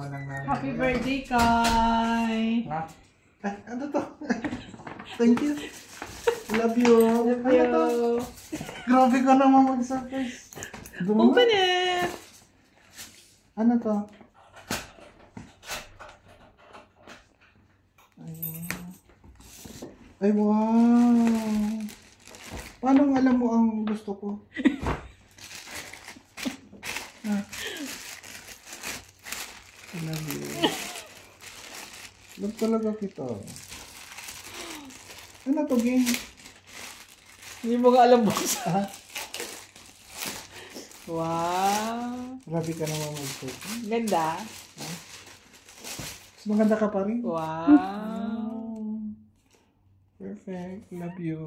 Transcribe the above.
naman ng nanay. Happy birthday, Kai! Ha? Ay, ano to? Thank you. Love you. Love Ano you. to? Grabe ka naman mag-surprise. Open it! Ano to? Ay, wow. Paano alam mo ang gusto ko? Ha? I love you. Love talaga kita. Ano to, game? Hindi mo nga alam boss. Wow! Grabe ka naman mag-surprise. Ganda. Mas maganda ka pa rin. Wow! Perfect. Love you.